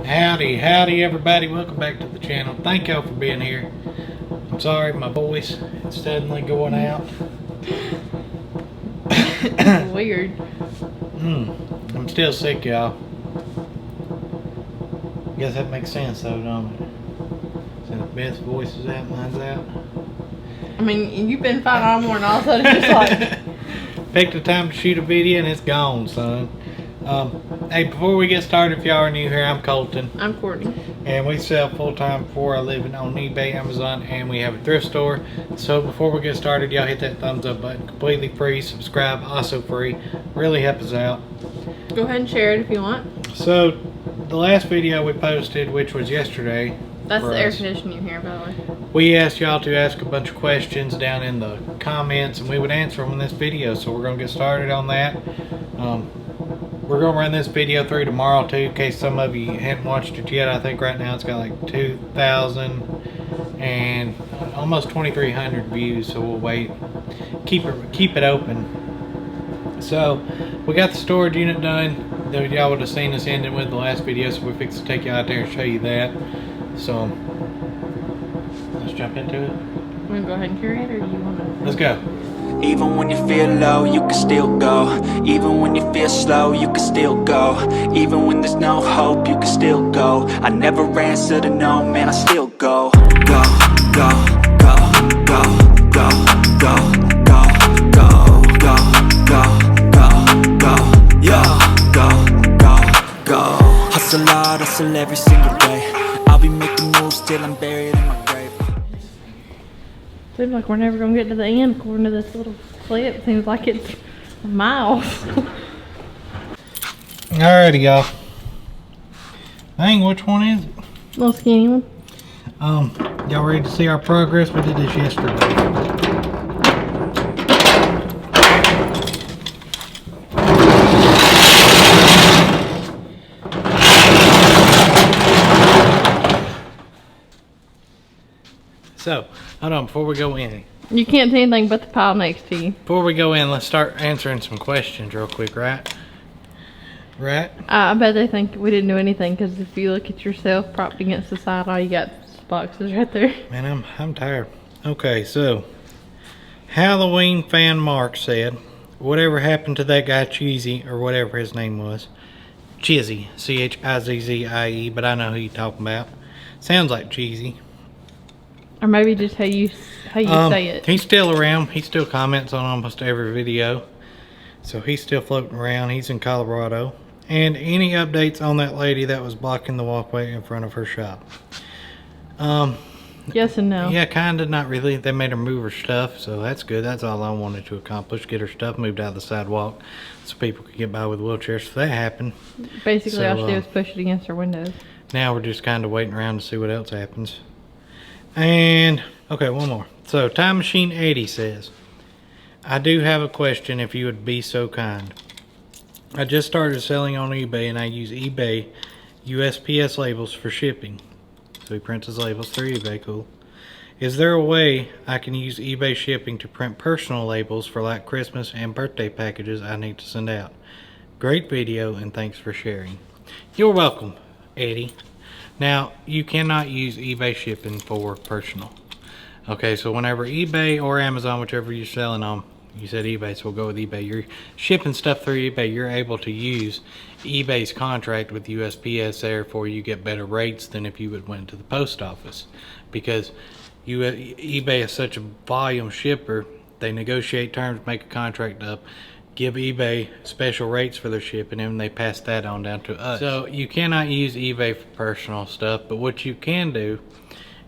Howdy everybody, welcome back to the channel. Thank y'all for being here. I'm sorry my voice is suddenly going out. It's weird. I'm still sick, y'all. Guess that makes sense though, don't it? Since Beth's voice is out, mine's out. I mean, you've been fine all morning, all of a sudden it's like... Picked the time to shoot a video and it's gone, son. Hey, before we get started, if y'all are new here, I'm Colton. I'm Courtney. And we sell full-time for a living on eBay, Amazon, and we have a thrift store. So before we get started, y'all hit that thumbs up button. Completely free. Subscribe, also free. Really help us out. Go ahead and share it if you want. So the last video we posted, which was yesterday. That's the air conditioning you hear, by the way. We asked y'all to ask a bunch of questions down in the comments, and we would answer them in this video. So we're going to get started on that. We're going to run this video through tomorrow too, in case some of you hadn't watched it yet. I think right now it's got like 2,000 and almost 2,300 views, so we'll wait. Keep it open. So we got the storage unit done. Y'all would have seen us ending with the last video, so we fixed to take you out there and show you that. So let's jump into it. You want to go ahead and carry it, or do you want to? Let's go. Even when you feel low, you can still go. Even when you feel slow, you can still go. Even when there's no hope, you can still go. I never answer to no, man, I still go. Go, go, go, go, go, go, go, go, go, go, go, go, yeah, go, go, go. Hustle hard, hustle every single day. I'll be making moves till I'm buried in my grave. Seems like we're never going to get to the end according to this little clip. Seems like it's miles. Alrighty, y'all. Dang, which one is it? Little skinny one. Y'all ready to see our progress? We did this yesterday. So, hold on, before we go in. You can't see anything but the pile next to you. Before we go in, let's start answering some questions real quick, right? Right? I bet they think we didn't do anything, because if you look at yourself propped against the side, all you got is boxes right there. Man, I'm tired. Okay, so Halloween fan Mark said, whatever happened to that guy Cheesy, or whatever his name was? Chizzy, C-H-I-Z-Z-I-E, but I know who you're talking about. Sounds like Cheesy. Or maybe just how you say it. He's still around. He still comments on almost every video. So he's still floating around. He's in Colorado. And any updates on that lady that was blocking the walkway in front of her shop? Yes and no. Yeah, kind of, not really. They made her move her stuff, so that's good. That's all I wanted to accomplish. Get her stuff moved out of the sidewalk so people could get by with wheelchairs. So that happened. Basically, all she did was push it against her windows. Now we're just kind of waiting around to see what else happens. And, okay, one more. So, Time Machine 80 says, I do have a question if you would be so kind. I just started selling on eBay and I use eBay USPS labels for shipping. So he prints his labels through eBay, cool. Is there a way I can use eBay shipping to print personal labels for like Christmas and birthday packages I need to send out? Great video and thanks for sharing. You're welcome, Eddie. Now, you cannot use eBay shipping for personal. Okay, so whenever eBay or Amazon, whichever you're selling on, you said eBay, so we'll go with eBay. You're shipping stuff through eBay, you're able to use eBay's contract with USPS, therefore you get better rates than if you would went to the post office. Because eBay is such a volume shipper, they negotiate terms, make a contract up, give eBay special rates for their shipping, and they pass that on down to us. So you cannot use eBay for personal stuff, but what you can do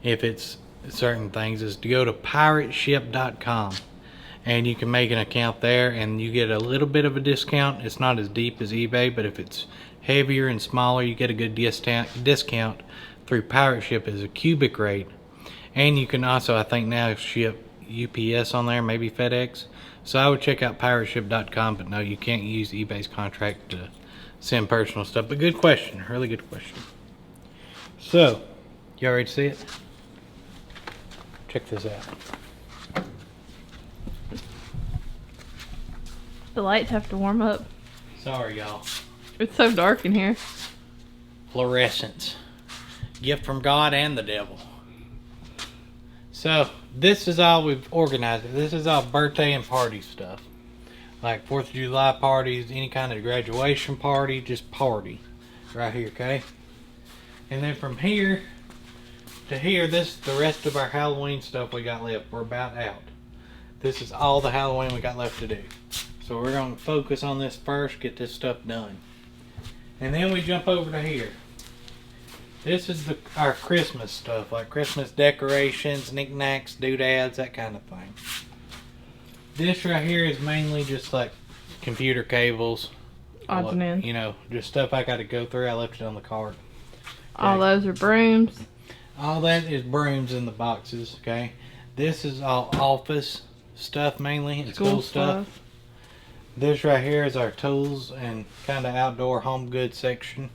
if it's certain things is to go to pirateship.com and you can make an account there and you get a little bit of a discount. It's not as deep as eBay, but if it's heavier and smaller, you get a good discount through Pirate Ship as a cubic rate. And you can also, I think now, ship UPS on there, maybe FedEx. So I would check out pirateship.com, but no, you can't use eBay's contract to send personal stuff. But good question, really good question. So, you all ready to see it? Check this out. The lights have to warm up. Sorry, y'all. It's so dark in here. fluorescents. Gift from God and the devil. So this is all we've organized. This is all birthday and party stuff. Like 4th of July parties, any kind of graduation party, just party. Right here, okay? And then from here to here, this is the rest of our Halloween stuff we got left. We're about out. This is all the Halloween we got left to do. So we're going to focus on this first, get this stuff done. And then we jump over to here. This is our Christmas stuff, like Christmas decorations, knickknacks, doodads, that kind of thing. This right here is mainly just like computer cables. Odds and ends. You know, just stuff I got to go through. I left it on the cart. Okay. All those are brooms. All that is brooms in the boxes, okay? This is all office stuff mainly. It's school stuff. This right here is our tools and kind of outdoor home goods section.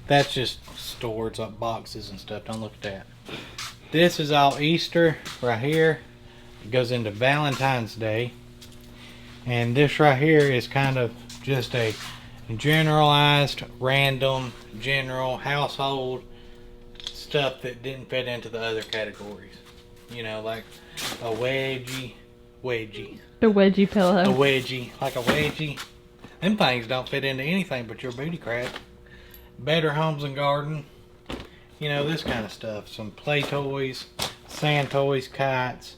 That's just storage like boxes and stuff. Don't look at that. This is all Easter right here. It goes into Valentine's Day. And this right here is kind of just a generalized, random, general household stuff that didn't fit into the other categories. You know, like a wedgie. The wedgie pillow. A wedgie. Like a wedgie. Them things don't fit into anything but your booty crack. Better Homes and Garden. You know, this kind of stuff. Some play toys, sand toys, kites,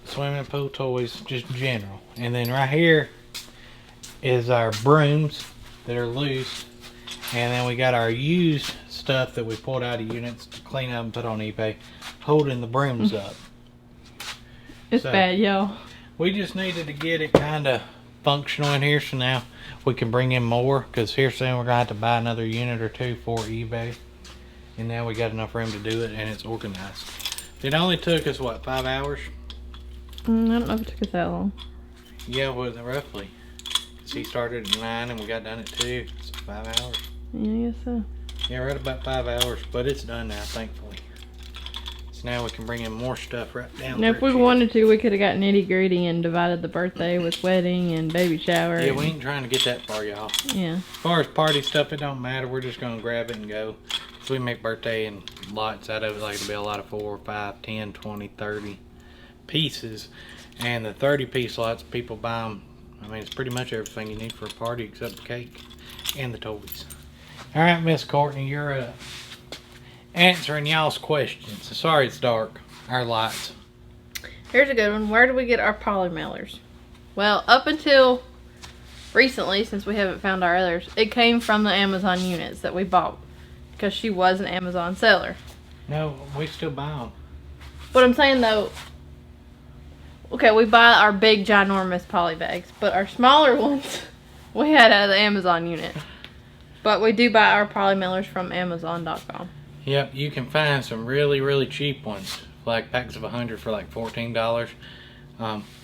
swimming pool toys, just general. And then right here is our brooms that are loose. And then we got our used stuff that we pulled out of units to clean up and put on eBay, holding the brooms up. It's bad, y'all. We just needed to get it kind of functional in here, so now we can bring in more, because here soon we're going to have to buy another unit or two for eBay. And now we got enough room to do it, and it's organized. It only took us, what, 5 hours? I don't know if it took us that long. Yeah, well, roughly. Because he started at 9 and we got done at 2. So 5 hours. Yeah, I guess so. Yeah, right about 5 hours, but it's done now, thankfully. So now we can bring in more stuff right down. Now, if we wanted to, we could have got nitty gritty and divided the birthday with wedding and baby shower. Yeah, we ain't trying to get that far, y'all. Yeah. As far as party stuff, it don't matter. We're just going to grab it and go. So we make birthday and lots out of it, like it'll be a lot of 4, 5, 10, 20, 30 pieces. And the 30-piece lots, people buy them. I mean, it's pretty much everything you need for a party except the cake and the toys. All right, Miss Courtney, you're answering y'all's questions. Sorry it's dark. Our lights. Here's a good one. Where do we get our poly mailers? Well, up until recently, since we haven't found our others, it came from the Amazon units that we bought because she was an Amazon seller. No, we still buy them. What I'm saying though, okay, we buy our big ginormous poly bags, but our smaller ones we had out of the Amazon unit. But we do buy our poly mailers from Amazon.com. Yep, you can find some really, really cheap ones, like packs of 100 for like $14.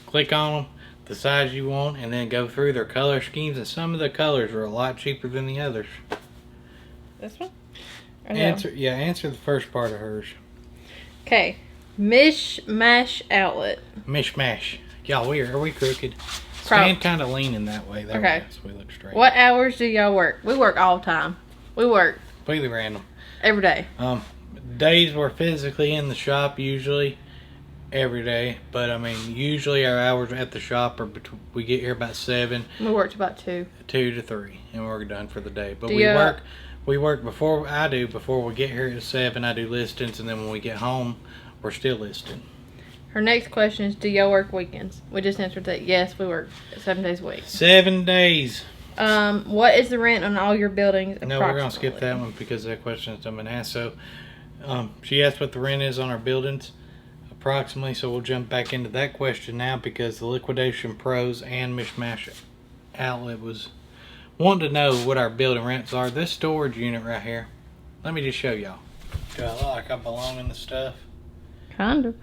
Click on them, the size you want, and then go through their color schemes. And some of the colors are a lot cheaper than the others. This one? Answer the first part of hers. Okay, Mishmash Outlet. Mishmash. Y'all, are we crooked? Stand kind of leaning that way. There okay. So we look straight. What hours do y'all work? We work all the time. We work completely random. Every day. Days we're physically in the shop usually every day, but I mean usually our hours at the shop are we get here about 7. We work to about 2 to 3, and we're done for the day. But we work before we get here at 7. I do listings, and then when we get home, we're still listing. Her next question is, do y'all work weekends? We just answered that yes, we work 7 days a week. 7 days. What is the rent on all your buildings? No, we're gonna skip that one because that question has been asked. So, she asked what the rent is on our buildings, approximately. So we'll jump back into that question now because the Liquidation Pros and Mishmash Outlet was wanting to know what our building rents are. This storage unit right here. Let me just show y'all. Do I look like I belong in the stuff? Kind of.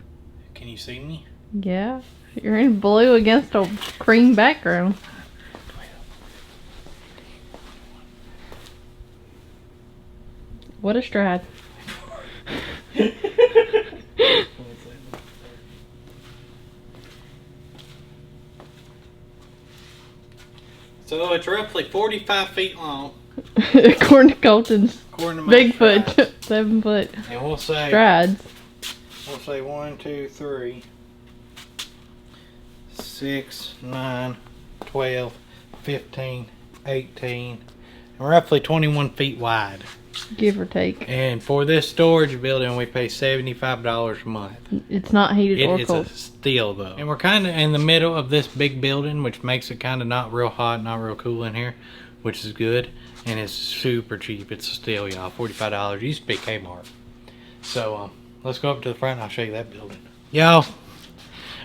Can you see me? Yeah. You're in blue against a cream background. What a stride. So it's roughly 45 feet long. According to Colton's According to my strides. Bigfoot 7 foot And we'll say strides. we'll say 1, 2, 3, 6, 9, 12, 15, 18, and roughly 21 feet wide. Give or take. And for this storage building, we pay $75 a month. It's not heated or It is cold. a steal though. And we're kind of in the middle of this big building, which makes it kind of not real hot, not real cool in here, which is good. And it's super cheap. It's a steal, y'all. $45. Used to be Kmart. So let's go up to the front and I'll show you that building. Y'all,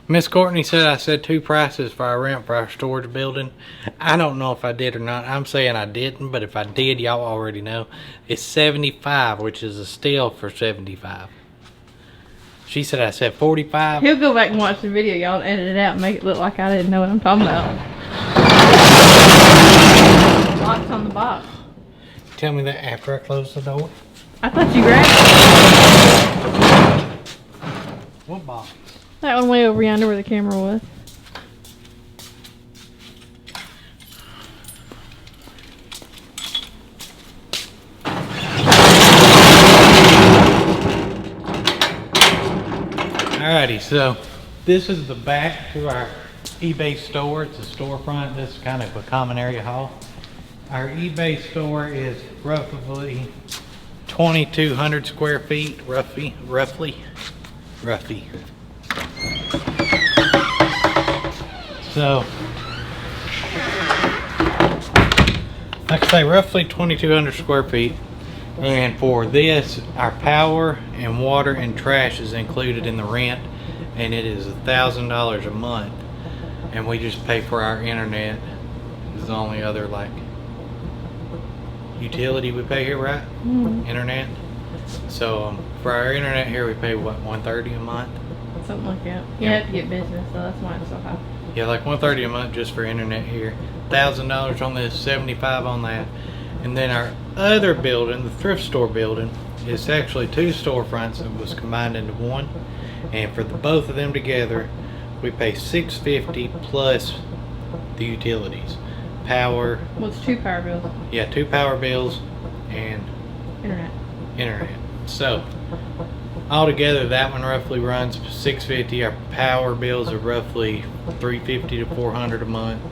Miss Courtney said I said 2 prices for our rent for our storage building. I don't know if I did or not. I'm saying I didn't, but if I did, y'all already know. It's $75, which is a steal for $75. She said I said $45. He'll go back and watch the video, y'all, and edit it out and make it look like I didn't know what I'm talking about. Locks on the box. Tell me that after I close the door. I thought you grabbed it. What box? That one way over yonder where the camera was. Alrighty, so this is the back to our eBay store. It's a storefront. This is kind of a common area hall. Our eBay store is roughly 2,200 square feet, roughly. So, like I say, roughly 2,200 square feet. And for this, our power and water and trash is included in the rent, and it is $1,000 a month. And we just pay for our internet. Is the only other like utility we pay here, right? Internet. So for our internet here, we pay what, $130 a month? Something like that. You Yeah. have to get business, so that's why it's so high. Yeah, like $130 a month just for internet here. $1,000 on this, $75 on that. And then our other building, the thrift store building, is actually 2 storefronts that was combined into one. And for the both of them together, we pay $650 plus the utilities. Power, Well, it's 2 power bills. yeah, 2 power bills and Internet. internet. So altogether, that one roughly runs $650. Our power bills are roughly $350 to $400 a month,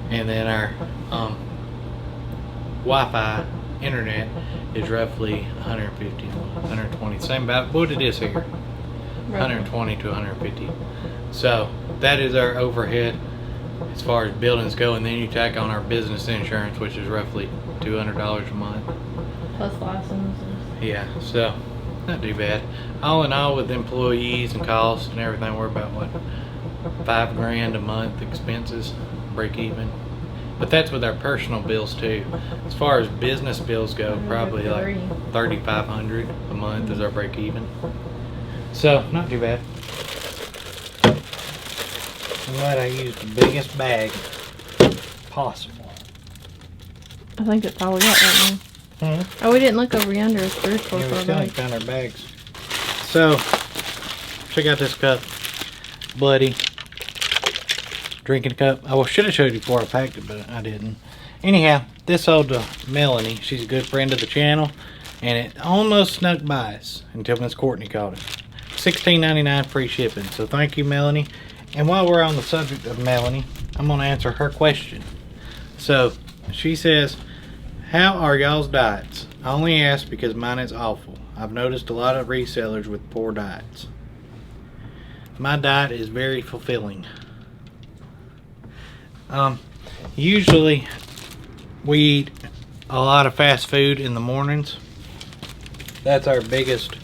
and then our Wi-Fi internet is roughly $150, $120. Same about what it is here, $120 to $150. So that is our overhead as far as buildings go, and then you tack on our business insurance, which is roughly $200 a month. Plus licenses. Yeah, so not too bad. All in all, with employees and costs and everything, we're about what, $5 grand a month expenses, break even. But that's with our personal bills too. As far as business bills go, probably like $3,500 a month is our break even. So not too bad. I'm glad I used the biggest bag possible. I think that's all we got right now. Oh, we didn't look over yonder at the thrift store Yeah, for we our still ain't bag. found our bags. So, check out this cup. Bloody. Drinking cup. I should have showed you before I packed it, but I didn't. Anyhow, this sold to Melanie. She's a good friend of the channel, and it almost snuck by us until Miss Courtney caught it. $16.99 free shipping. So thank you, Melanie. And while we're on the subject of Melanie, I'm going to answer her question. So, she says, how are y'all's diets? I only ask because mine is awful. I've noticed a lot of resellers with poor diets. My diet is very fulfilling. Usually we eat a lot of fast food in the mornings. That's our biggest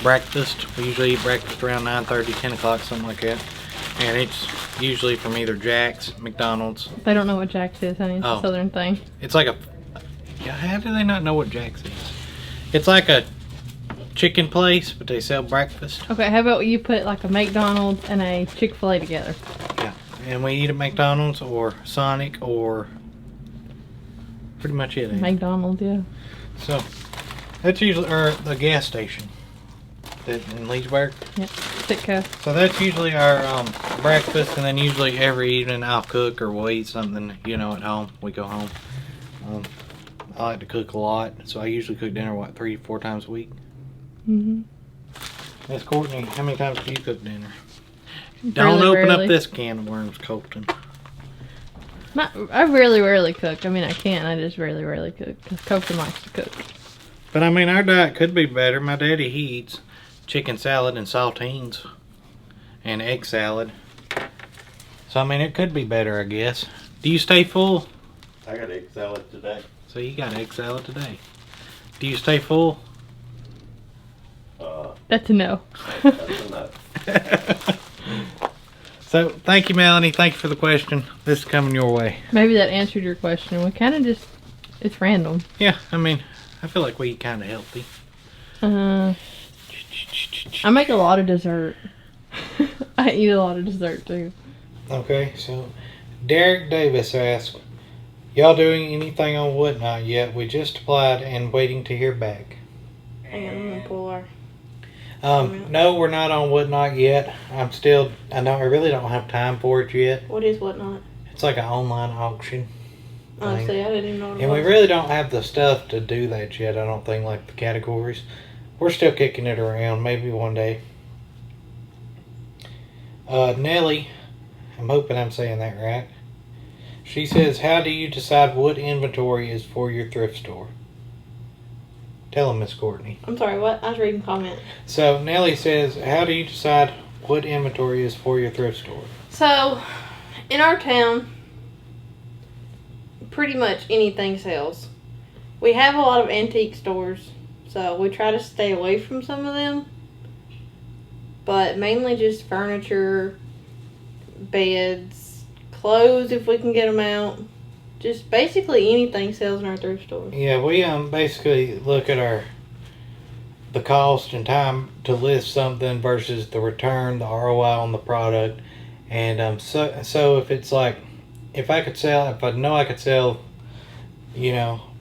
breakfast. We usually eat breakfast around 9:30, 10 o'clock, something like that. And it's usually from either Jack's, McDonald's. They don't know what Jack's is, honey. It's a southern thing. It's like a... Yeah, how do they not know what Jack's is? It's like a chicken place, but they sell breakfast. Okay, how about you put like a McDonald's and a Chick-fil-A together? Yeah, and we eat at McDonald's or Sonic or pretty much it. McDonald's, yeah. So that's usually the gas station in Leesburg. Yep, Sitco. So that's usually our breakfast, and then usually every evening I'll cook or we'll eat something, you know, at home. We go home. I like to cook a lot, so I usually cook dinner, what, 3-4 times a week? Mm-hmm. Miss Courtney, how many times do you cook dinner? Don't open up this can of worms, Colton. I rarely cook. I mean, I can. I just rarely cook. Because Colton likes to cook. But I mean, our diet could be better. My daddy, he eats chicken salad and saltines and egg salad. So I mean, it could be better, I guess. Do you stay full? I got egg salad today. So you got egg salad today. Do you stay full? That's a no. That's enough. So thank you, Melanie. Thank you for the question. This is coming your way. Maybe that answered your question. We kind of just, it's random. Yeah, I mean, I feel like we eat kind of healthy. I make a lot of dessert. I eat a lot of dessert too. Okay, so Derek Davis asked, y'all doing anything on Whatnot yet? We just applied and waiting to hear back. Hang on, I'm gonna pull our... No, we're not on Whatnot yet. I really don't have time for it yet. What is Whatnot? It's like an online auction. Honestly, I didn't even know what it And we was. really don't have the stuff to do that yet, I don't think, like the categories. We're still kicking it around, maybe one day. Nellie, I'm hoping I'm saying that right. She says, how do you decide what inventory is for your thrift store? Tell them, Miss Courtney. I'm sorry, what? I was reading comment. So, Nellie says, how do you decide what inventory is for your thrift store? So, in our town, pretty much anything sells. We have a lot of antique stores, so we try to stay away from some of them. But mainly just furniture, beds, clothes if we can get them out. Just basically anything sells in our thrift store. Yeah, we basically look at the cost and time to list something versus the return, the ROI on the product. And so if it's like, if I know I could sell,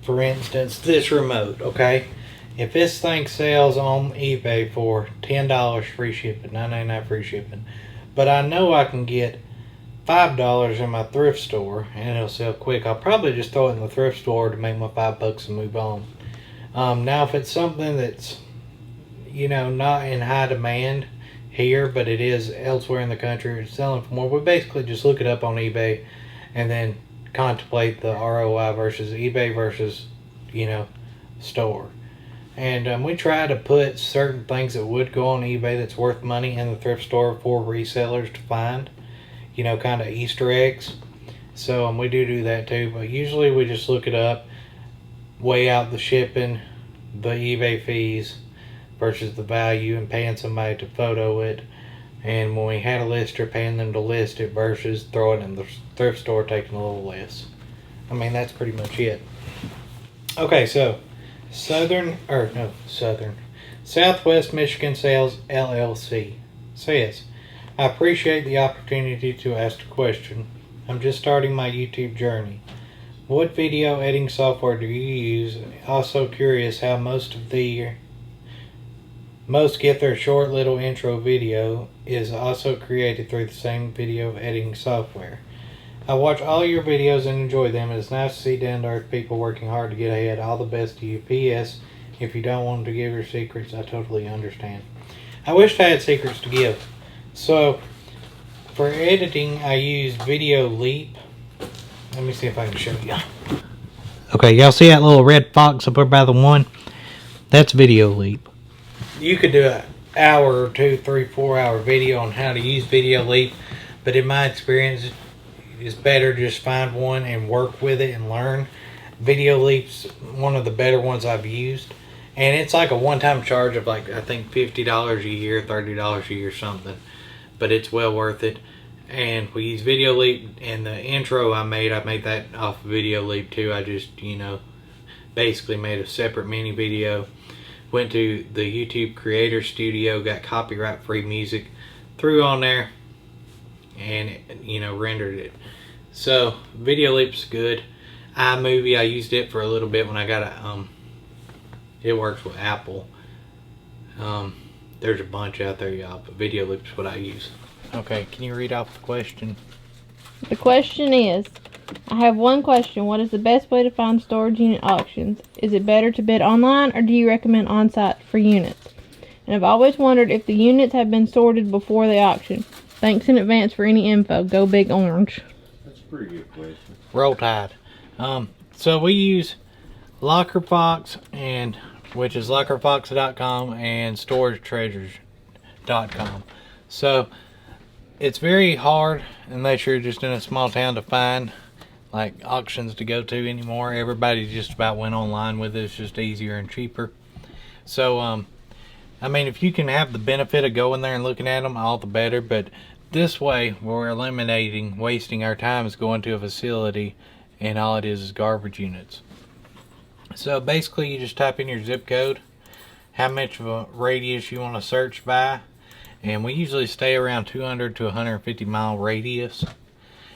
for instance, this remote, okay? If this thing sells on eBay for $10 free shipping, $9.99 free shipping, but I know I can get $5 in my thrift store and it'll sell quick, I'll probably just throw it in the thrift store to make my $5 and move on. Now if it's something that's not in high demand here, but it is elsewhere in the country, it's selling for more, we basically just look it up on eBay and then contemplate the ROI versus eBay versus store. And we try to put certain things that would go on eBay that's worth money in the thrift store for resellers to find, kind of Easter eggs. So we do that too, but usually we just look it up, weigh out the shipping, the eBay fees versus the value, and paying somebody to photo it. And when we had a lister, paying them to list it versus throwing it in the thrift store, taking a little less. I mean, that's pretty much it. Okay, so Southwest Michigan Sales LLC says, I appreciate the opportunity to ask a question. I'm just starting my YouTube journey. What video editing software do you use? Also curious how most get their short little intro video is also created through the same video editing software. I watch all your videos and enjoy them. It's nice to see down-to-earth people working hard to get ahead. All the best to you. P.S. If you don't want to give your secrets, I totally understand. I wish I had secrets to give. So, for editing, I use Video Leap. Let me see if I can show you. Okay, y'all see that little red fox up there by the one? That's Video Leap. You could do an hour or 2, 3, 4 hour video on how to use Video Leap, but in my experience, it's better just find one and work with it and learn. Video Leap's one of the better ones I've used, and it's like a one-time charge of I think $50 a year, $30 a year, something, but it's well worth it. And we use Video Leap, and the intro I made that off of Video Leap too. I just basically made a separate mini video, went to the YouTube Creator Studio, got copyright free music, threw on there, and rendered it. So Video Leap's good. iMovie, I used it for a little bit when I got it works with Apple. There's a bunch out there, y'all, but Video Leap's what I use. Okay, can you read off the question? The question is, I have one question. What is the best way to find storage unit auctions? Is it better to bid online, or do you recommend on-site for units? And I've always wondered if the units have been sorted before the auction. Thanks in advance for any info. Go Big Orange. That's a pretty good question. Roll Tide. So we use Locker Box, and which is lockerbox.com, and storagetreasures.com. So it's very hard unless you're just in a small town to find like auctions to go to anymore. Everybody just about went online with it. It's just easier and cheaper. So I mean, if you can have the benefit of going there and looking at them, all the better. But this way, we're eliminating wasting our time is going to a facility, and all it is garbage units. So basically, you just type in your zip code, how much of a radius you want to search by, and we usually stay around 200 to 150 mile radius.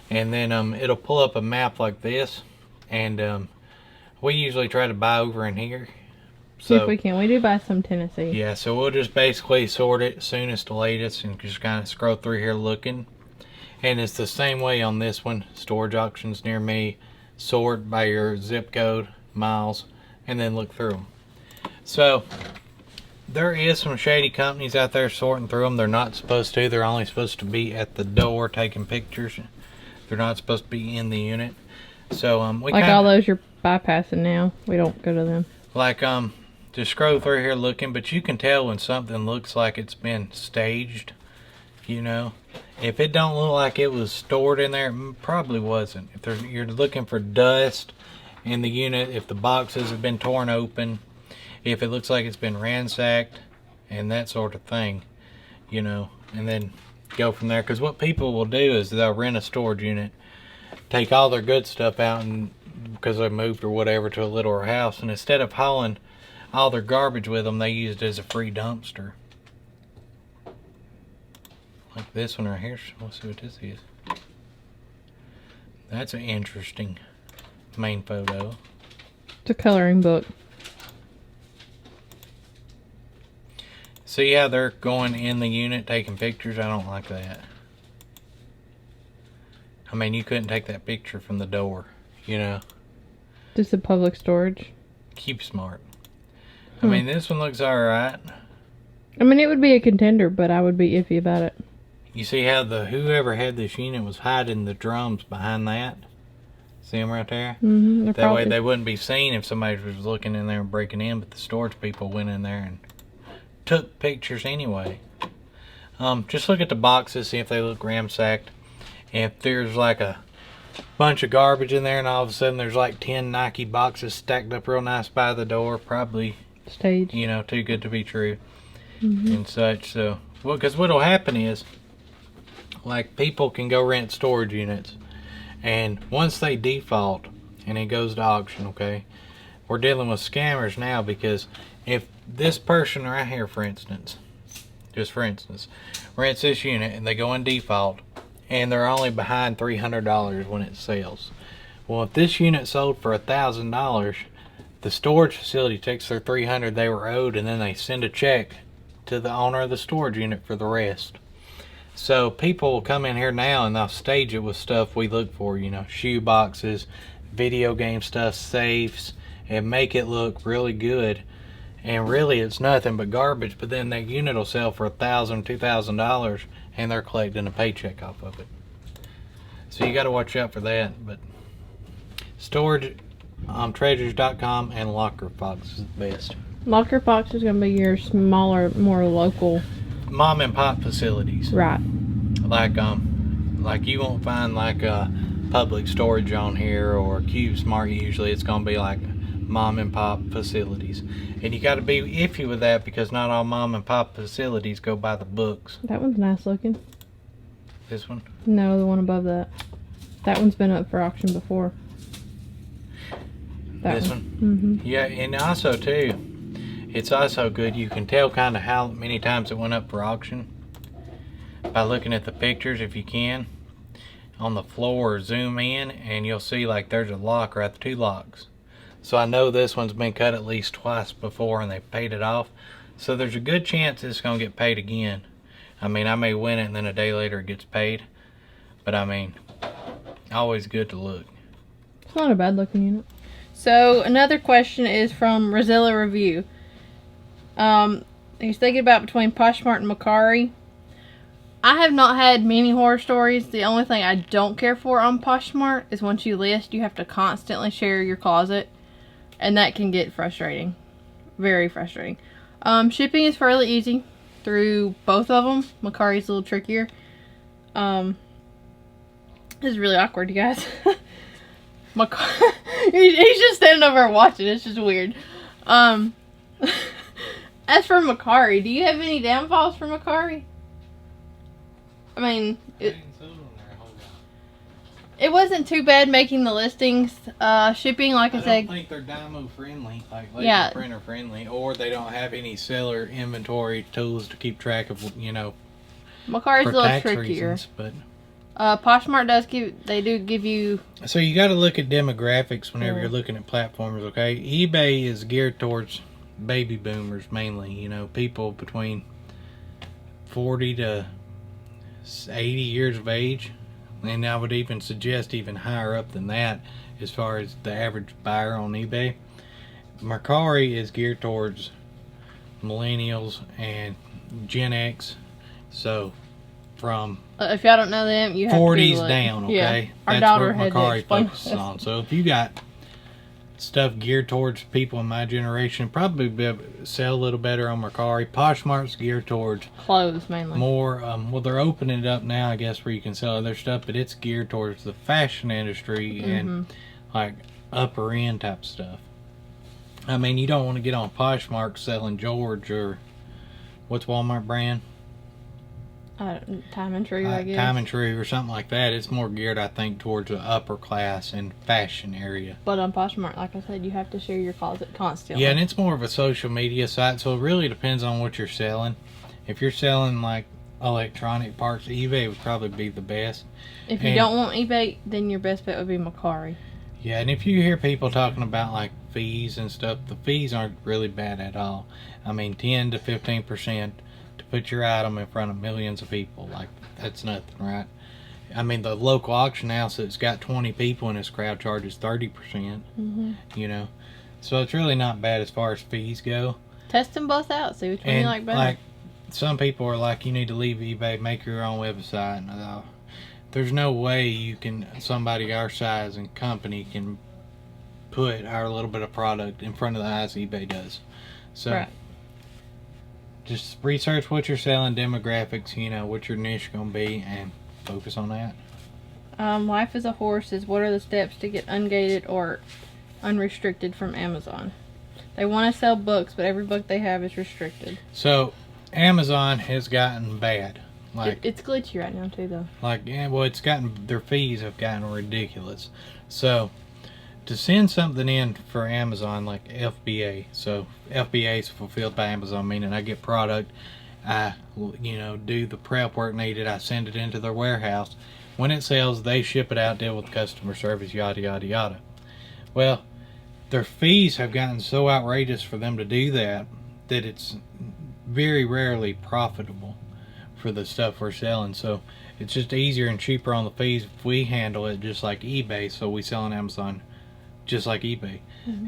And then it'll pull up a map like this, and we usually try to buy over in here. See if we can. We do buy some Tennessee. Yeah, so we'll just basically sort it soonest to latest and just kind of scroll through here looking. And it's the same way on this one. Storage auctions near me. Sort by your zip code, miles, and then look through them. So there is some shady companies out there sorting through them. They're not supposed to. They're only supposed to be at the door taking pictures. They're not supposed to be in the unit. So we like all those you're bypassing now. We don't go to them. Like just scroll through here looking, but you can tell when something looks like it's been staged. You know, if it don't look like it was stored in there, it probably wasn't. If you're looking for dust in the unit, if the boxes have been torn open, if it looks like it's been ransacked, and that sort of thing, you know, and then go from there. Because what people will do is they'll rent a storage unit, take all their good stuff out, and because they moved or whatever to a littler house, and instead of hauling all their garbage with them, they use it as a free dumpster. Like this one right here. Let's see what this is. That's an interesting main photo. It's a coloring book. See how they're going in the unit taking pictures? I don't like that. I mean, you couldn't take that picture from the door, you know. Just a public storage. Keep smart. I mean, this one looks alright. I mean, it would be a contender, but I would be iffy about it. You see how whoever had this unit was hiding the drums behind that? See them right there? Mm-hmm. That way they wouldn't be seen if somebody was looking in there and breaking in, but the storage people went in there and took pictures anyway. Just look at the boxes, see if they look ransacked. If there's like a bunch of garbage in there and all of a sudden there's like 10 Nike boxes stacked up real nice by the door, probably staged, you know, too good to be true. And such. So, well, because what'll happen is, like, people can go rent storage units, and once they default and it goes to auction, okay, we're dealing with scammers now. Because if this person right here, for instance, just for instance, rents this unit and they go in default and they're only behind $300 when it sells. Well, if this unit sold for $1,000, the storage facility takes their $300 they were owed, and then they send a check to the owner of the storage unit for the rest. So people will come in here now and they'll stage it with stuff we look for, you know, shoe boxes, video game stuff, safes, and make it look really good. And really it's nothing but garbage, but then that unit will sell for $1,000, $2,000, and they're collecting a paycheck off of it. So you got to watch out for that. But storage, treasures.com and Locker Box is the best. Locker Box is going to be your smaller, more local mom and pop facilities. Right. Like you won't find like a public storage on here or Cube Smart. Usually it's going to be like mom and pop facilities. And you got to be iffy with that because not all mom and pop facilities go by the books. That one's nice looking. This one? No, the one above that. That one's been up for auction before. This one? Yeah, and also too, it's also good. You can tell kind of how many times it went up for auction by looking at the pictures, if you can, on the floor, or zoom in, and you'll see like there's a lock right there, 2 locks. So I know this one's been cut at least twice before and they paid it off. So there's a good chance it's going to get paid again. I mean, I may win it and then a day later it gets paid. But I mean, always good to look. It's not a bad looking unit. So another question is from Reseller Review. He's thinking about between Poshmark and Mercari. I have not had many horror stories. The only thing I don't care for on Poshmark is once you list, you have to constantly share your closet. And that can get frustrating. Very frustrating. Shipping is fairly easy through both of them. Mercari's a little trickier. This is really awkward, you guys. He's just standing over and watching. It's just weird. As for Mercari, do you have any downfalls for Mercari? I mean, it wasn't too bad making the listings. Shipping, like I said, I don't think they're Dymo friendly, like laser printer friendly, or they don't have any seller inventory tools to keep track of, you know, Mercari's for a little tax trickier. reasons, but Poshmark do give you. so you got to look at demographics whenever you're looking at platforms. Okay, eBay is geared towards baby boomers mainly. You know, people between 40 to 80 years of age, and I would even suggest even higher up than that as far as the average buyer on eBay. Mercari is geared towards millennials and Gen X, so from If y'all don't know them, you have 40s to down, okay? Yeah. Our That's daughter what had to Mercari explain focuses this. on. So if you got stuff geared towards people in my generation, probably be able to sell a little better on Mercari. Poshmark's geared towards Clothes mainly. more, well, they're opening it up now, I guess, where you can sell other stuff, but it's geared towards the fashion industry and like upper end type stuff. I mean, you don't want to get on Poshmark selling George or what's Walmart brand? Time and True, I guess. Time and True or something like that. It's more geared, I think, towards the upper class and fashion area. But on Poshmark, like I said, you have to share your closet constantly. Yeah, and it's more of a social media site, so it really depends on what you're selling. If you're selling like electronic parts, eBay would probably be the best. If you don't want eBay, then your best bet would be Mercari. Yeah, and if you hear people talking about like fees and stuff, the fees aren't really bad at all. I mean, 10 to 15% to put your item in front of millions of people, like that's nothing, right? I mean, the local auction house that's got 20 people in its crowd charges 30%. You know, so it's really not bad as far as fees go. Test them both out. See which one you like better. Like, some people are like, you need to leave eBay, make your own website. And, there's no way you can, somebody our size and company can put our little bit of product in front of the eyes eBay does. So just research what you're selling, demographics, you know, what your niche going to be, and focus on that. Life as a Horse is, what are the steps to get ungated or unrestricted from Amazon? They want to sell books, but every book they have is restricted. So Amazon has gotten bad. Like it's glitchy right now too, though. Like, yeah, well, it's gotten, their fees have gotten ridiculous. So to send something in for Amazon, like FBA, so FBA is fulfilled by Amazon, meaning I get product, I, you know, do the prep work needed, I send it into their warehouse. When it sells, they ship it out, deal with customer service, yada yada yada. Well, their fees have gotten so outrageous for them to do that it's very rarely profitable for the stuff we're selling. So it's just easier and cheaper on the fees if we handle it just like eBay. So we sell on Amazon just like eBay.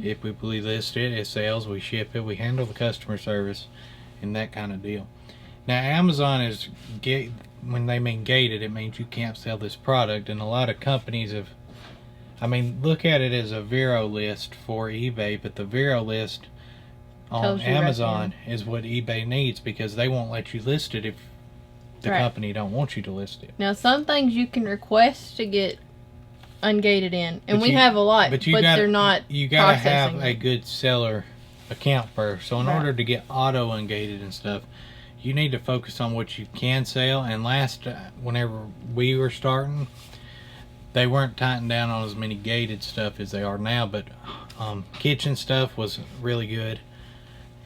If we list it, it sells, we ship it, we handle the customer service and that kind of deal. Now Amazon is when they mean gated, it means you can't sell this product, and a lot of companies have, I mean, look at it as a Vero list for eBay, but the Vero list on Amazon is what eBay needs, because they won't let you list it if the company don't want you to list it. Now, some things you can request to get ungated in, and we have a lot, but they're not. You gotta have a good seller account first. So in order to get auto ungated and stuff, you need to focus on what you can sell. And whenever we were starting, they weren't tightening down on as many gated stuff as they are now, but kitchen stuff was really good,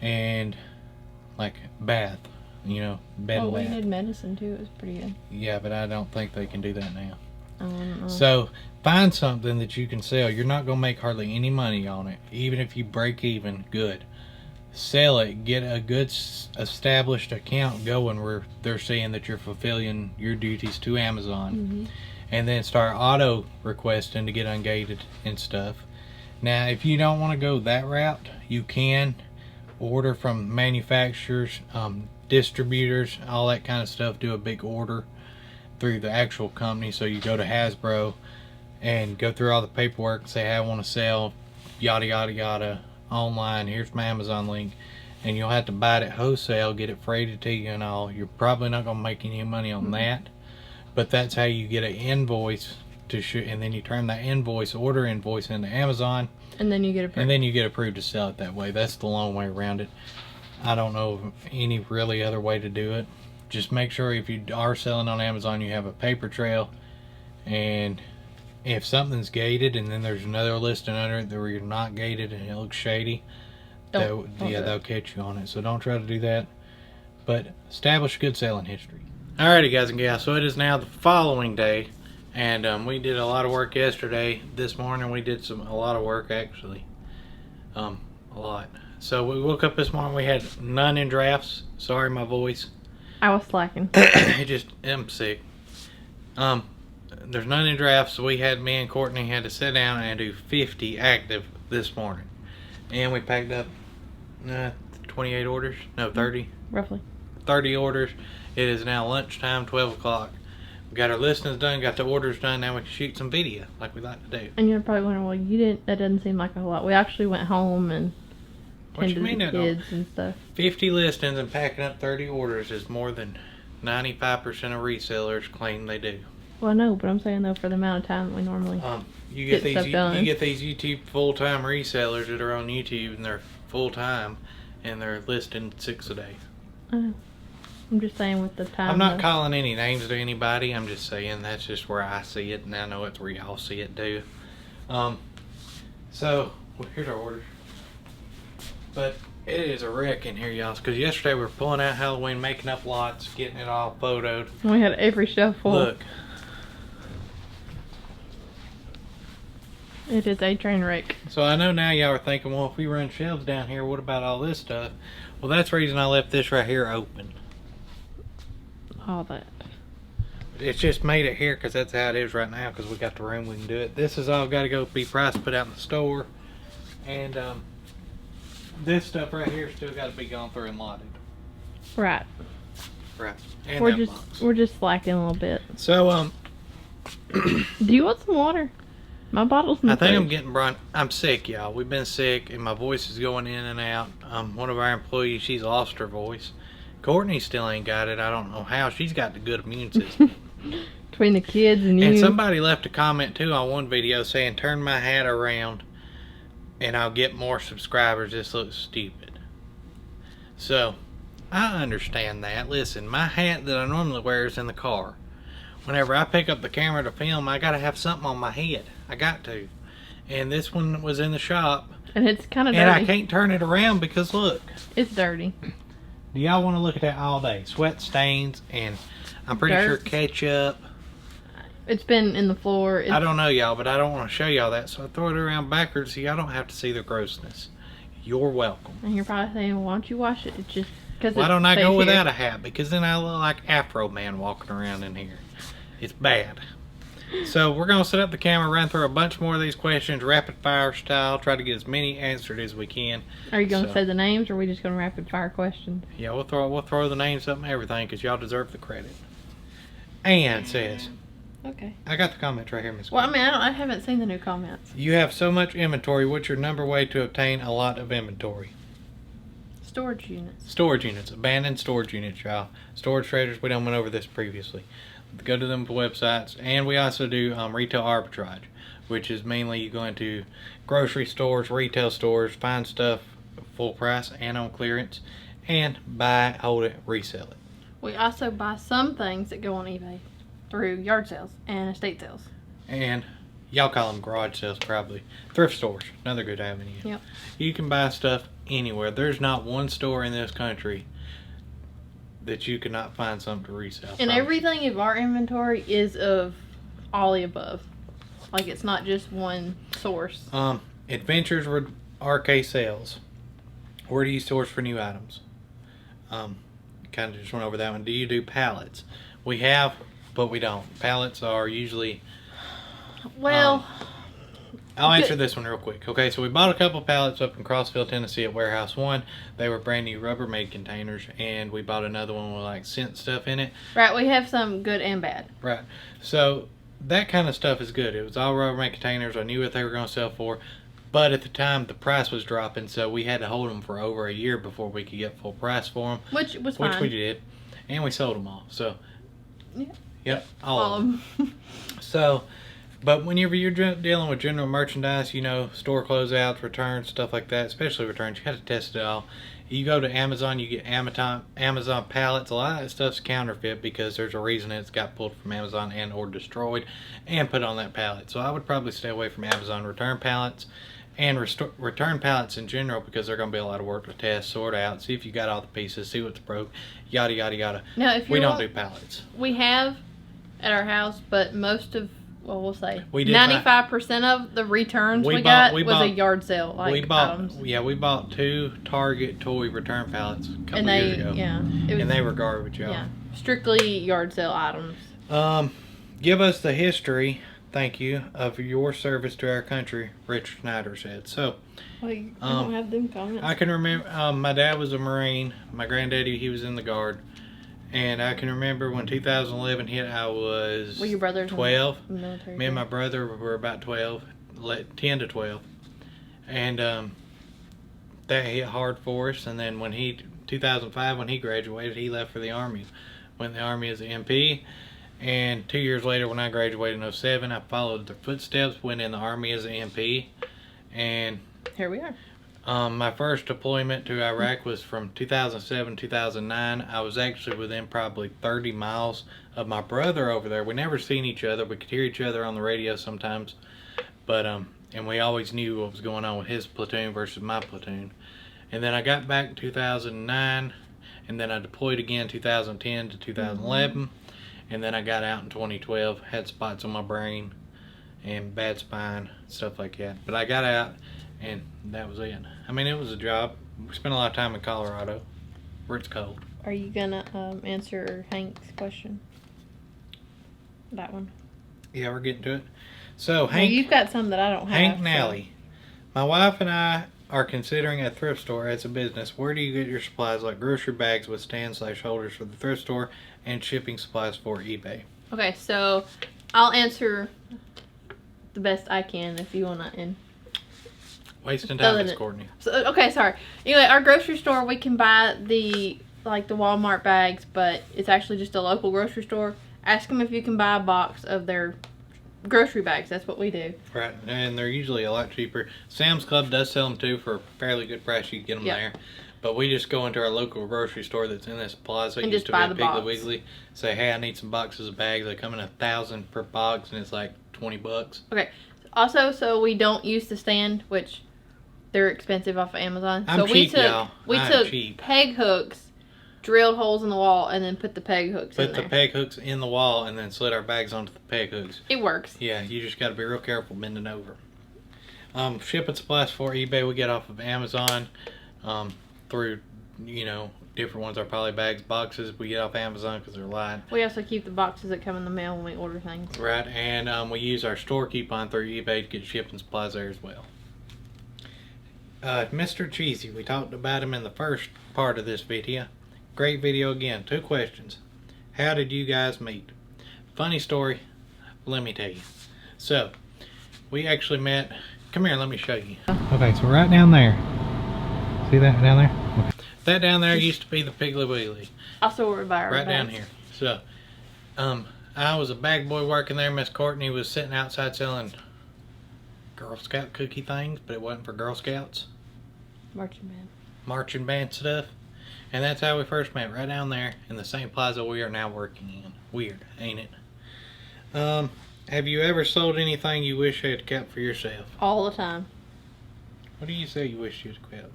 and like bath, you know, bed and we bath. did medicine too. It was pretty good. Yeah, but I don't think they can do that now. I don't know. So find something that you can sell. You're not going to make hardly any money on it. Even if you break even, good. Sell it. Get a good established account going where they're saying that you're fulfilling your duties to Amazon. and then start auto requesting to get ungated and stuff. Now, if you don't want to go that route, you can order from manufacturers, distributors, all that kind of stuff. Do a big order through the actual company. So you go to Hasbro and go through all the paperwork and say, hey, I want to sell yada yada yada online. Here's my Amazon link. And you'll have to buy it at wholesale, get it freighted to you and all. You're probably not going to make any money on that. But that's how you get an invoice to shoot, and then you turn that order invoice into Amazon, and then you get approved. And then you get approved to sell it that way. That's the long way around it. I don't know of any really other way to do it. Just make sure if you are selling on Amazon, you have a paper trail, and if something's gated and then there's another listing under it where you're not gated and it looks shady, they'll catch you on it. So don't try to do that, but establish good selling history. Alrighty, guys and gals, so it is now the following day, and we did a lot of work yesterday. This morning we did a lot of work, actually, a lot. So we woke up this morning, we had none in drafts. Sorry, my voice. I was slacking. I'm sick. There's none in drafts, so me and Courtney had to sit down and do 50 active this morning, and we packed up 28 orders, no 30, roughly 30 orders. It is now lunchtime, 12 o'clock. We got our listings done, got the orders done. Now we can shoot some video like we like to do. And you're probably wondering, well, you didn't. That doesn't seem like a whole lot. We actually went home and tended the kids and stuff. 50 listings and packing up 30 orders is more than 95% of resellers claim they do. Well, no, but I'm saying though, for the amount of time that we normally you get these stuff done. You get these YouTube full-time resellers that are on YouTube and they're full-time and they're listing 6 a day. I'm just saying with the time. I'm not calling any names to anybody. I'm just saying that's just where I see it, and I know it's where y'all see it too. So here's our orders. But it is a wreck in here, y'all, because yesterday we were pulling out Halloween, making up lots, getting it all photoed. We had every shelf full. Look. It is a train wreck. So I know now y'all are thinking, well, if we run shelves down here, what about all this stuff? Well, that's the reason I left this right here open. All that. It's just made it here because that's how it is right now, because we got the room, we can do it. This is all got to go be priced, put out in the store. And this stuff right here still got to be gone through and lotted. Right. Right. And we're just slacking a little bit. So do you want some water? My bottle's in the I think fridge. I'm sick, y'all. We've been sick and my voice is going in and out. One of our employees, she's lost her voice. Courtney still ain't got it. I don't know how. She's got the good immune system. Between the kids and you. And somebody left a comment too on one video saying, turn my hat around and I'll get more subscribers. This looks stupid. So I understand that. Listen, my hat that I normally wear is in the car. Whenever I pick up the camera to film, I gotta have something on my head. I got to. And this one was in the shop. And it's kind of dirty. And I can't turn it around because look. It's dirty. Do y'all want to look at that all day? Sweat stains and I'm pretty sure ketchup. It's been in the floor. I don't know, y'all, but I don't want to show y'all that, so I throw it around backwards so y'all don't have to see the grossness. You're welcome. And you're probably saying, well, why don't you wash it? It's just because why don't I go without a hat? Because then I look like Afro Man walking around in here. It's bad. So we're going to set up the camera, run through a bunch more of these questions, rapid fire style, try to get as many answered as we can. Are you going to say the names, or are we just going to rapid fire questions? Yeah, we'll throw the names up and everything because y'all deserve the credit. Ann says, okay. I got the comments right here, Miss. Well, I mean, I haven't seen the new comments. You have so much inventory. What's your number way to obtain a lot of inventory? Storage units. Storage units. Abandoned storage units, y'all. Storage traders. We done went over this previously. Go to them websites, and we also do retail arbitrage, which is mainly you go into grocery stores, retail stores, find stuff full price and on clearance, and buy it, hold it, resell it. We also buy some things that go on eBay through yard sales and estate sales. And y'all call them garage sales probably. Thrift stores, another good avenue. Yep. You can buy stuff anywhere. There's not one store in this country that you cannot find something to resell. And everything in our inventory is of all the above. Like, it's not just one source. Adventures with RK Sales. Where do you source for new items? Kind of just went over that one. Do you do pallets? We have but we don't. Pallets are usually... Well, I'll answer this one real quick. Okay, so we bought a couple pallets up in Crossville, Tennessee at Warehouse 1. They were brand new Rubbermaid containers, and we bought another one with like scent stuff in it. right, we have some good and bad. Right. So that kind of stuff is good. It was all Rubbermaid containers. I knew what they were going to sell for. But at the time, the price was dropping, so we had to hold them for over a year before we could get full price for them. Which was fine. Which we did. And we sold them all. So, Yeah. Yep, all of them. So... But whenever you're dealing with general merchandise, you know, store closeouts, returns, stuff like that, especially returns, you got to test it all. You go to Amazon, you get Amazon pallets. A lot of that stuff's counterfeit because there's a reason it's got pulled from Amazon and or destroyed and put on that pallet. So I would probably stay away from Amazon return pallets and return pallets in general because they're going to be a lot of work to test, sort out, see if you got all the pieces, see what's broke, yada, yada, yada. Now, if we don't do pallets. We have at our house, but most of... Well, we'll say 95% of the returns we got was a yard sale. Like we bought, items. Yeah, we bought 2 Target toy return pallets a couple and years ago. Yeah, and they were garbage, y'all. Yeah, strictly yard sale items. Give us the history, thank you, of your service to our country, Richard Snyder said. So, I don't have them comments. I can remember, my dad was a Marine. My granddaddy, he was in the Guard. And I can remember when 2011 hit, I was Were your brothers 12. in the military? Me and my brother were about 12, 10 to 12. And that hit hard for us. And then when 2005, when he graduated, he left for the Army. Went in the Army as an MP. And 2 years later, when I graduated in 07, I followed their footsteps, went in the Army as an MP. And here we are. my first deployment to Iraq was from 2007, 2009. I was actually within probably 30 miles of my brother over there. We never seen each other. We could hear each other on the radio sometimes. But, and we always knew what was going on with his platoon versus my platoon. And then I got back in 2009, and then I deployed again 2010 to 2011. And then I got out in 2012, had spots on my brain and bad spine, stuff like that. But I got out, and that was it. I mean, it was a job. We spent a lot of time in Colorado, where it's cold. Are you gonna answer Hank's question? That one. Yeah, we're getting to it. So, Well, Hank, you've got some that I don't have. Hank Nally. My wife and I are considering a thrift store as a business. Where do you get your supplies like grocery bags with stand/holders for the thrift store and shipping supplies for eBay? Okay, so I'll answer the best I can if you wanna end. Wasting time, Miss Courtney. So, okay, sorry. Anyway, our grocery store, we can buy the Walmart bags, but it's actually just a local grocery store. Ask them if you can buy a box of their grocery bags. That's what we do. Right, and they're usually a lot cheaper. Sam's Club does sell them too for a fairly good price. You can get them there. But we just go into our local grocery store that's in this plaza. And It used just to be buy a the Piggly box. Wiggly. Say, hey, I need some boxes of bags. They come in 1,000 per box, and it's like $20. Okay. Also, so we don't use the stand, which they're expensive off of Amazon. I'm so cheap, y'all. we I'm took cheap. peg hooks, drilled holes in the wall, and then put the peg hooks in Put there. the peg hooks in the wall and then slid our bags onto the peg hooks. It works. Yeah, you just got to be real careful bending over. Shipping supplies for eBay we get off of Amazon through, different ones are poly bags, boxes we get off Amazon because they're light. We also keep the boxes that come in the mail when we order things. Right, and we use our store coupon through eBay to get shipping supplies there as well. Mr. Cheesy, we talked about him in the first part of this video. Great video again. 2 questions. How did you guys meet? Funny story, let me tell you. So, we actually met, come here, let me show you. Okay, so right down there. See that down there? Okay. That down there used to be the Piggly Wiggly. Also, we're by our Right down bags. here. So, I was a bag boy working there. Miss Courtney was sitting outside selling Girl Scout cookie things, but it wasn't for Girl Scouts. Marching band stuff. And that's how we first met, right down there in the same plaza we are now working in. Weird, ain't it? Have you ever sold anything you wish you had kept for yourself? All the time. What do you say you wish you had kept?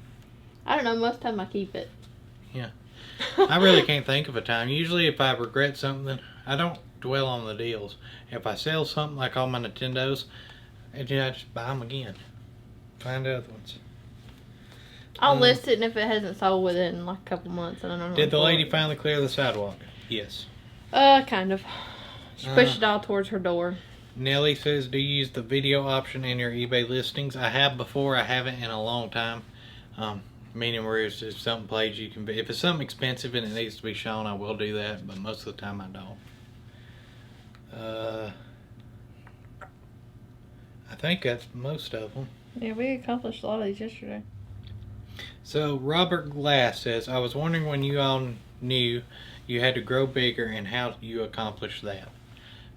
I don't know. Most of the time I keep it. Yeah. I really can't think of a time. Usually if I regret something, I don't dwell on the deals. If I sell something like all my Nintendos, I just buy them again. Find other ones. I'll list it, and if it hasn't sold within like a couple months, then I don't know. Did the lady finally clear the sidewalk? Yes. Kind of. She pushed it all towards her door. Nelly says, do you use the video option in your eBay listings? I have before. I haven't in a long time. Meaning where it's just something plays you can be. If it's something expensive and it needs to be shown, I will do that. But most of the time I don't. I think that's most of them. Yeah, we accomplished a lot of these yesterday. So Robert Glass says, I was wondering when you all knew you had to grow bigger and how you accomplished that.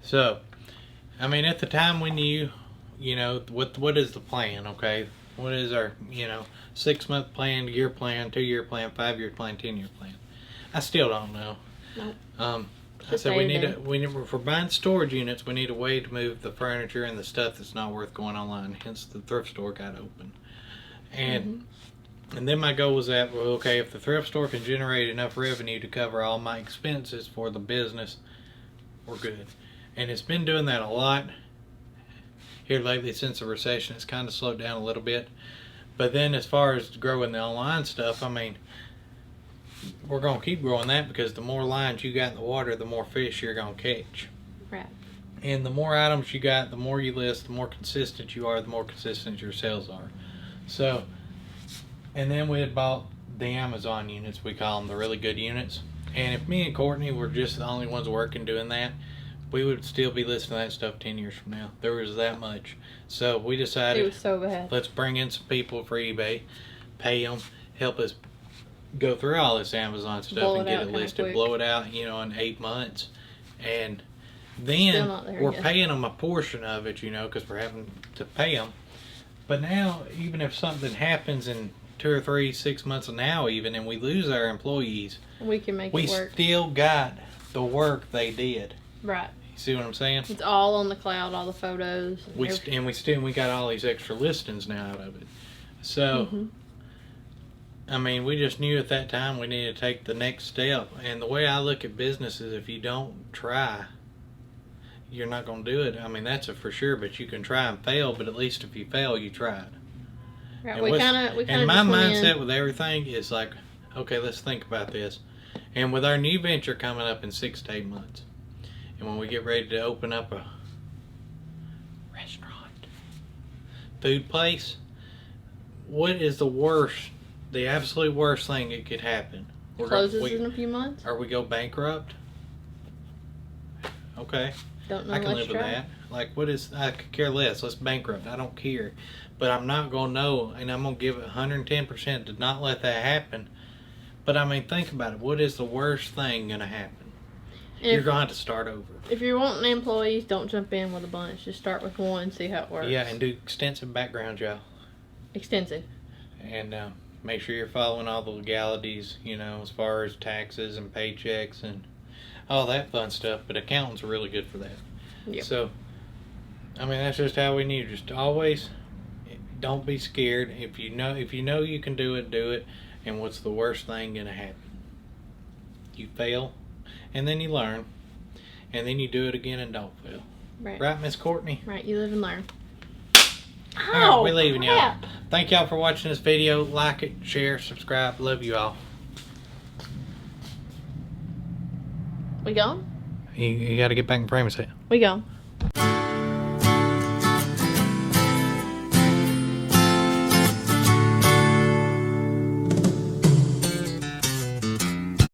So, I mean, at the time we knew, you know, what is the plan, okay? What is our, 6-month plan, year plan, 2-year plan, 5-year plan, 10-year plan? I still don't know. Nope. I said if we're buying storage units, we need a way to move the furniture and the stuff that's not worth going online. Hence the thrift store got open. And then my goal was that, well, okay, if the thrift store can generate enough revenue to cover all my expenses for the business, we're good. And it's been doing that a lot here lately since the recession. It's kind of slowed down a little bit. But then as far as growing the online stuff, I mean, we're going to keep growing that because the more lines you got in the water, the more fish you're going to catch. Right. And the more items you got, the more you list, the more consistent you are, the more consistent your sales are. So, and then we had bought the Amazon units, we call them the really good units. And if me and Courtney were just the only ones working doing that, we would still be listing that stuff 10 years from now. There was that much. So we decided, It was so bad. let's bring in some people for eBay, pay them, help us go through all this Amazon stuff Blow and it get out it kinda listed, quick. blow it out, in 8 months. And Still then not there we're yet. paying them a portion of it, because we're having to pay them. But now, even if something happens in 2 or 3, 6 months now even, and we lose our employees, We can make we it work. still got the work they did. Right. You see what I'm saying? It's all on the cloud, all the photos. We got all these extra listings now out of it. So, I mean, we just knew at that time we needed to take the next step. And the way I look at business is if you don't try, you're not going to do it. I mean, that's a for sure, but you can try and fail, but at least if you fail, you tried. Right. And We what's- kind of And my just went mindset in. with everything is like, okay, let's think about this. And with our new venture coming up in 6 to 8 months, and when we get ready to open up a restaurant, food place, what is the absolute worst thing that could happen? Closes in a few months. Or we go bankrupt? Okay. Don't know I can unless live you with try. that. Like, I could care less. Let's bankrupt. I don't care. But I'm not going to know, and I'm going to give it 110% to not let that happen. But, I mean, think about it. What is the worst thing going to happen? You're If, going to have to start over. if you're wanting employees, don't jump in with a bunch. Just start with one, see how it works. Yeah, and do extensive background, y'all. Extensive. And make sure you're following all the legalities, as far as taxes and paychecks and all that fun stuff. But accountants are really good for that. Yep. So, I mean, that's just how we need. Just always don't be scared. If you know you can do it, do it. And what's the worst thing gonna happen? You fail, and then you learn, and then you do it again and don't fail. Right. Right, Miss Courtney? Right. You live and learn. All right, we're leaving y'all. crap. Thank y'all for watching this video. Like it, share, subscribe. Love you all. We gone? You got to get back in frame a second. We gone.